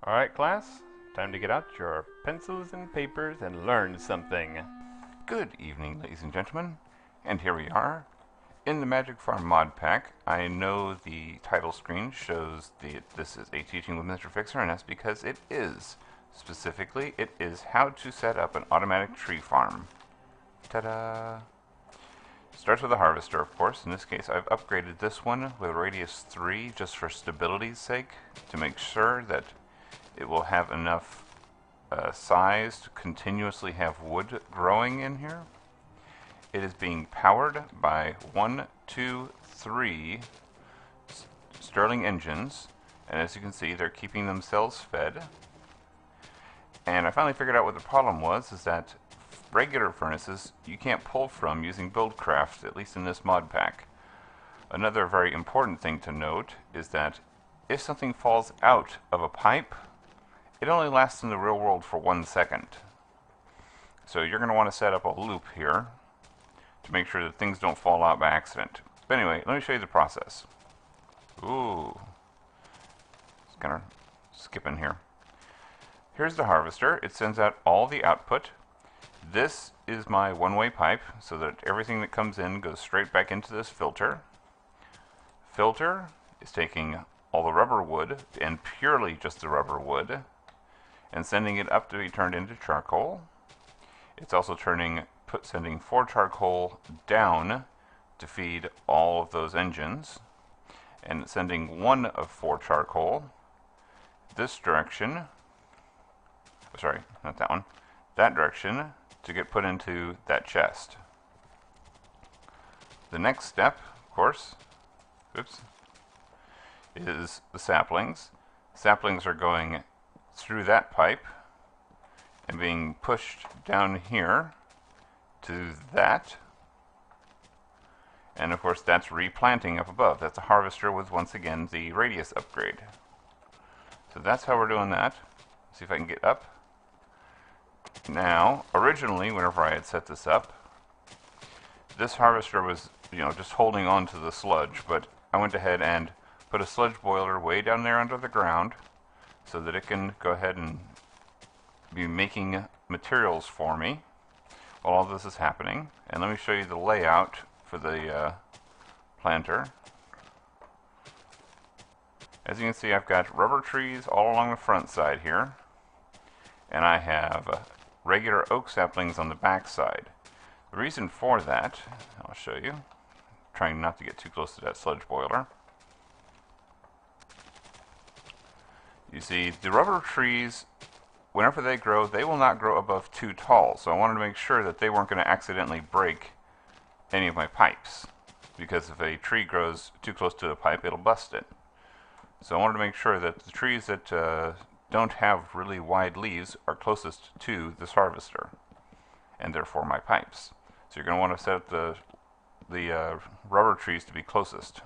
Alright, class, time to get out your pencils and papers and learn something. Good evening, ladies and gentlemen, and here we are in the Magic Farm mod pack. I know the title screen shows this is a teaching with Mr. Phicksur, and that's because it is. Specifically, it is how to set up an automatic tree farm. Ta-da! Starts with a harvester, of course. In this case, I've upgraded this one with radius 3 just for stability's sake, to make sure that it will have enough size to continuously have wood growing in here. It is being powered by 1, 2, 3 Stirling engines, and as you can see, they're keeping themselves fed. And I finally figured out what the problem was, is that regular furnaces you can't pull from using Buildcraft, at least in this mod pack. Another very important thing to note is that if something falls out of a pipe, it only lasts in the real world for 1 second. So you're going to want to set up a loop here to make sure that things don't fall out by accident. But anyway, let me show you the process. Ooh. Just kind of skipping here. Here's the harvester. It sends out all the output. This is my one-way pipe, so that everything that comes in goes straight back into this filter. Filter is taking all the rubber wood, and purely just the rubber wood, and sending it up to be turned into charcoal. It's also sending 4 charcoal down to feed all of those engines, and sending 1 of 4 charcoal this direction. Sorry, not that one. That direction to get put into that chest. The next step, of course, is the saplings. Saplings are going through that pipe and being pushed down here to that. And of course that's replanting up above. That's a harvester with, once again, the radius upgrade. So that's how we're doing that. Let's see if I can get up. Now, originally, whenever I had set this up, this harvester was, just holding on to the sludge, but I went ahead and put a sludge boiler way down there under the ground so that it can go ahead and be making materials for me while all this is happening. And let me show you the layout for the planter. As you can see, I've got rubber trees all along the front side here, and I have regular oak saplings on the back side. The reason for that, I'll show you, trying not to get too close to that sludge boiler. You see, the rubber trees, whenever they grow, they will not grow above 2 tall, so I wanted to make sure that they weren't going to accidentally break any of my pipes, because if a tree grows too close to a pipe, it'll bust it. So I wanted to make sure that the trees that don't have really wide leaves are closest to this harvester, and therefore my pipes. So you're going to want to set the rubber trees to be closest.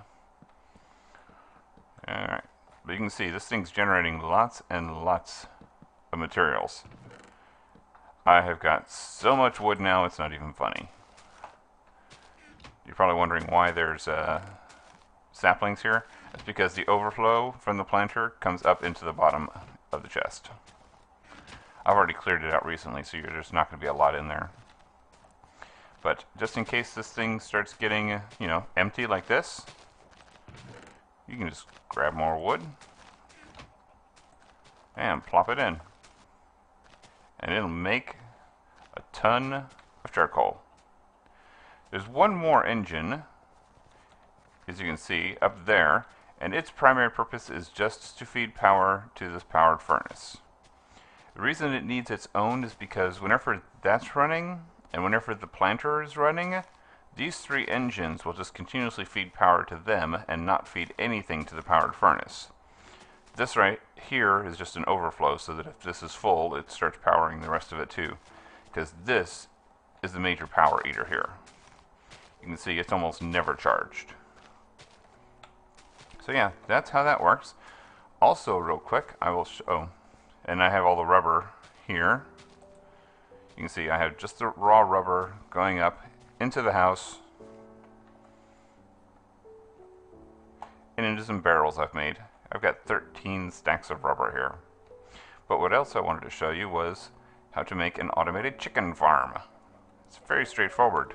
Alright, but you can see this thing's generating lots and lots of materials. I have got so much wood now, it's not even funny. You're probably wondering why there's saplings here. It's because the overflow from the planter comes up into the bottom of the chest. I've already cleared it out recently, so there's not going to be a lot in there. But just in case this thing starts getting, empty like this, you can just grab more wood and plop it in. And it'll make a ton of charcoal. There's one more engine, as you can see, up there, and its primary purpose is just to feed power to this powered furnace. The reason it needs its own is because whenever that's running, and whenever the planter is running, these 3 engines will just continuously feed power to them and not feed anything to the powered furnace. This right here is just an overflow, so that if this is full, it starts powering the rest of it too, because this is the major power eater here. You can see it's almost never charged. So yeah, that's how that works. Also, real quick, I will show, and I have all the rubber here. You can see I have just the raw rubber going up into the house and into some barrels I've made. I've got 13 stacks of rubber here. But what else I wanted to show you was how to make an automated chicken farm. It's very straightforward.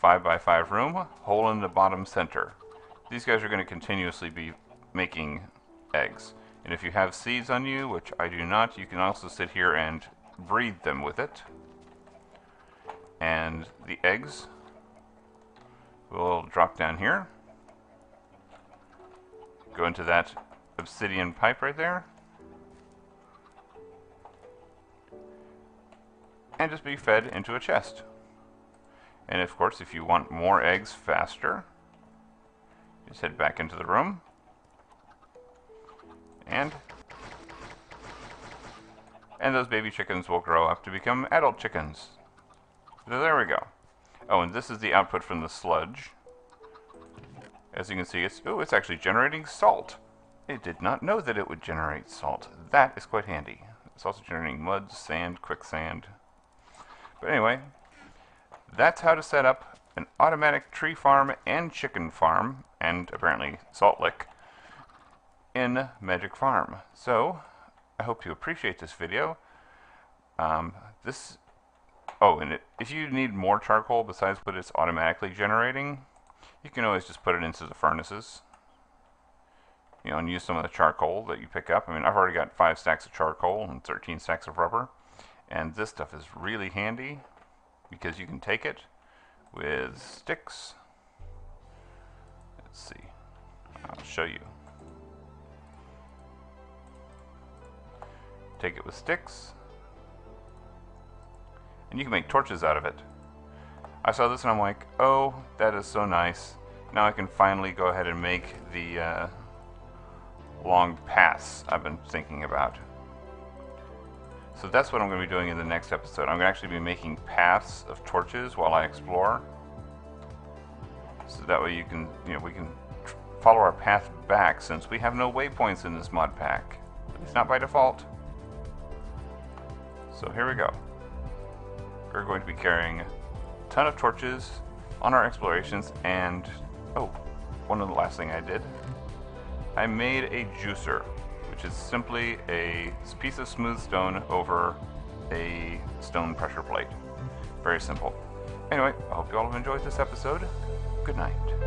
5x5 room, hole in the bottom center. These guys are going to continuously be making eggs. And if you have seeds on you, which I do not, you can also sit here and breed them with it. And the eggs will drop down here, go into that obsidian pipe right there, and just be fed into a chest. And of course, if you want more eggs faster, just head back into the room, and those baby chickens will grow up to become adult chickens. So there we go. Oh, and this is the output from the sludge. As you can see, it's actually generating salt. It did not know that it would generate salt. That is quite handy. It's also generating mud, sand, quicksand. But anyway, that's how to set up an automatic tree farm and chicken farm, and apparently salt lick, in Magic Farm. So, I hope you appreciate this video. If you need more charcoal besides what it's automatically generating, you can always just put it into the furnaces. You know, and use some of the charcoal that you pick up. I mean, I've already got 5 stacks of charcoal and 13 stacks of rubber. And this stuff is really handy because you can take it with sticks. Let's see. I'll show you. Take it with sticks, and you can make torches out of it. I saw this and I'm like, oh, that is so nice. Now I can finally go ahead and make the long paths I've been thinking about. So that's what I'm going to be doing in the next episode. I'm going to actually be making paths of torches while I explore. So that way we can follow our path back, since we have no waypoints in this mod pack. At least not by default. So here we go. We're going to be carrying a ton of torches on our explorations, and one of the last thing I did, I made a juicer, which is simply a piece of smooth stone over a stone pressure plate. Very simple. Anyway, I hope you all have enjoyed this episode. Good night.